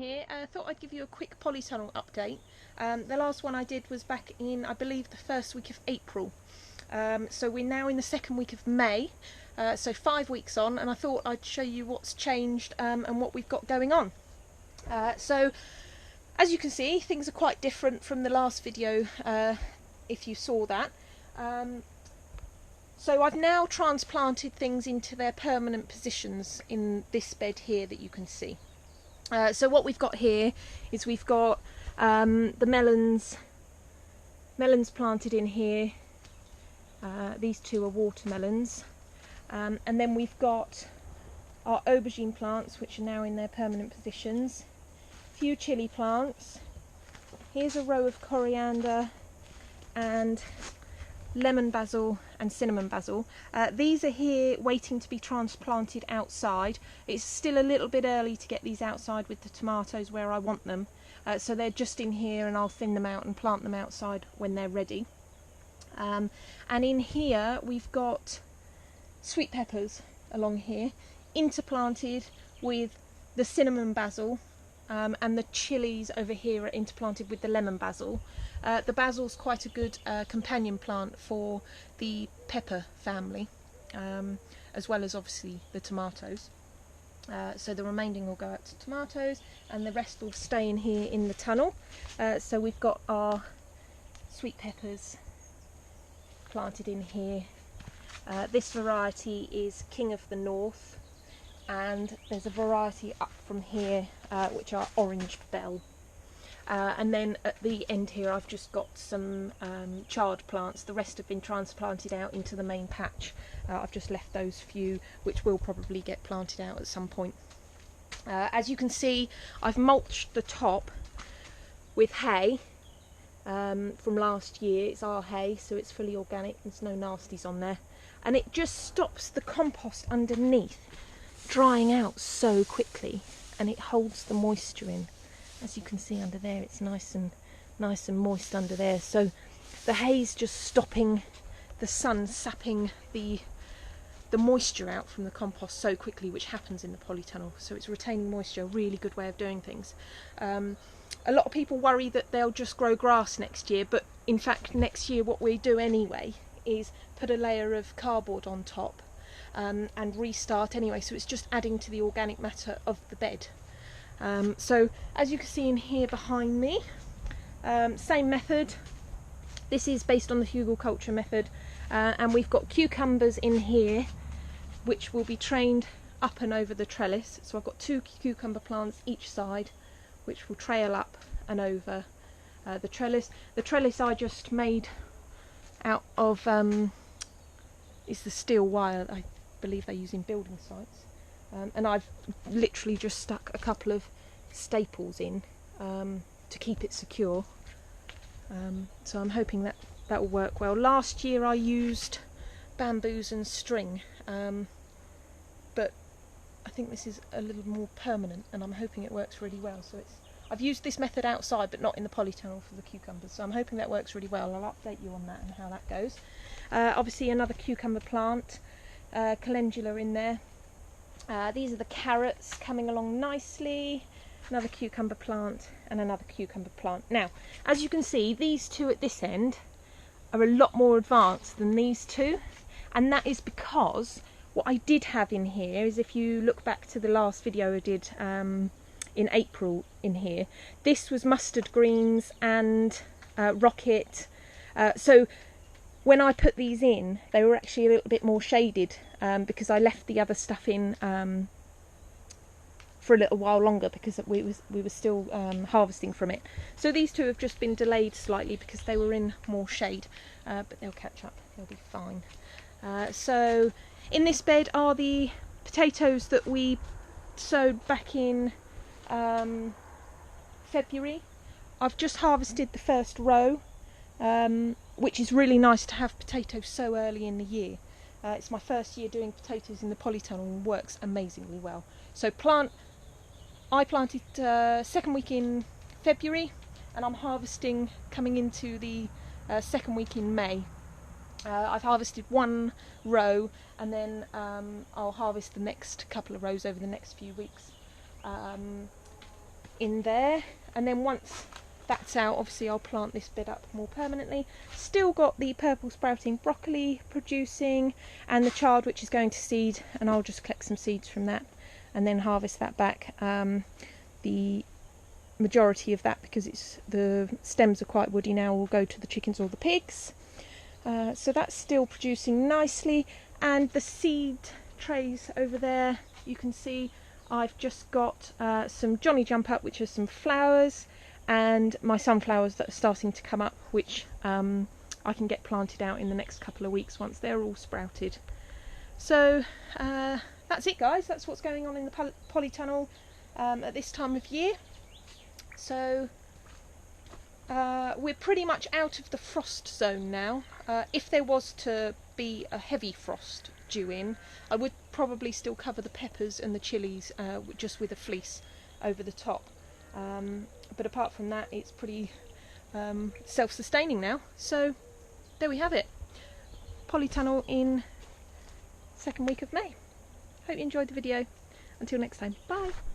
here. Thought I'd give you a quick polytunnel update. The last one I did was back in, I believe, the first week of April. So we're now in the second week of May, so 5 weeks on, and I thought I'd show you what's changed and what we've got going on. So as you can see, things are quite different from the last video, if you saw that. So I've now transplanted things into their permanent positions in this bed here that you can see. So what we've got here is we've got the melons planted in here. These two are watermelons. And then we've got our aubergine plants, which are now in their permanent positions. A few chilli plants. Here's a row of coriander and lemon basil and cinnamon basil. These are here waiting to be transplanted outside. It's still a little bit early to get these outside with the tomatoes where I want them. So they're just in here, and I'll thin them out and plant them outside when they're ready. And in here we've got sweet peppers along here, interplanted with the cinnamon basil, and the chilies over here are interplanted with the lemon basil. The basil's quite a good companion plant for the pepper family, as well as obviously the tomatoes. So the remaining will go out to tomatoes, and the rest will stay in here in the tunnel. So we've got our sweet peppers planted in here. This variety is King of the North, and there's a variety up from here which are Orange Bell. And then at the end here I've just got some chard plants. The rest have been transplanted out into the main patch. I've just left those few which will probably get planted out at some point. As you can see, I've mulched the top with hay from last year. It's our hay, so it's fully organic, there's no nasties on there, and it just stops the compost underneath drying out so quickly, and it holds the moisture in. As you can see under there, it's nice and moist under there. So the hay's just stopping the sun sapping the moisture out from the compost so quickly, which happens in the polytunnel. So it's retaining moisture, a really good way of doing things. A lot of people worry that they'll just grow grass next year, but in fact next year what we do anyway is put a layer of cardboard on top and restart anyway. So it's just adding to the organic matter of the bed. So as you can see in here behind me, same method. This is based on the hugelkultur method, and we've got cucumbers in here which will be trained up and over the trellis. So I've got 2 cucumber plants each side which will trail up and over the trellis. The trellis I just made out of is the steel wire I believe they use in building sites. And I've literally just stuck a couple of staples in to keep it secure. So I'm hoping that will work well. Last year I used bamboos and string, but I think this is a little more permanent, and I'm hoping it works really well. So I've used this method outside but not in the polytunnel for the cucumbers, so I'm hoping that works really well. I'll update you on that and how that goes. Obviously another cucumber plant, calendula in there. These are the carrots coming along nicely. Another cucumber plant and another cucumber plant. Now, as you can see, these two at this end are a lot more advanced than these two, and that is because what I did have in here is, if you look back to the last video I did in April in here, this was mustard greens and rocket. So when I put these in, they were actually a little bit more shaded because I left the other stuff in for a little while longer because we were still harvesting from it. So these two have just been delayed slightly because they were in more shade, but they'll catch up, they'll be fine. So in this bed are the potatoes that we sowed back in February. I've just harvested the first row, which is really nice to have potatoes so early in the year. It's my first year doing potatoes in the polytunnel and works amazingly well. So I planted second week in February, and I'm harvesting coming into the second week in May. I've harvested one row, and then I'll harvest the next couple of rows over the next few weeks. in there, and then once that's out, obviously I'll plant this bed up more permanently. Still got the purple sprouting broccoli producing, and the chard which is going to seed, and I'll just collect some seeds from that and then harvest that back. The majority of that, because the stems are quite woody now, will go to the chickens or the pigs. So that's still producing nicely, and the seed trays over there, you can see I've just got some Johnny Jump Up, which are some flowers, and my sunflowers that are starting to come up, which I can get planted out in the next couple of weeks once they're all sprouted. So that's it, guys. That's what's going on in the polytunnel at this time of year. So we're pretty much out of the frost zone now. If there was to be a heavy frost due in, I would probably still cover the peppers and the chilies just with a fleece over the top. But apart from that, it's pretty self-sustaining now. So there we have it. Polytunnel in second week of May. Hope you enjoyed the video. Until next time, bye.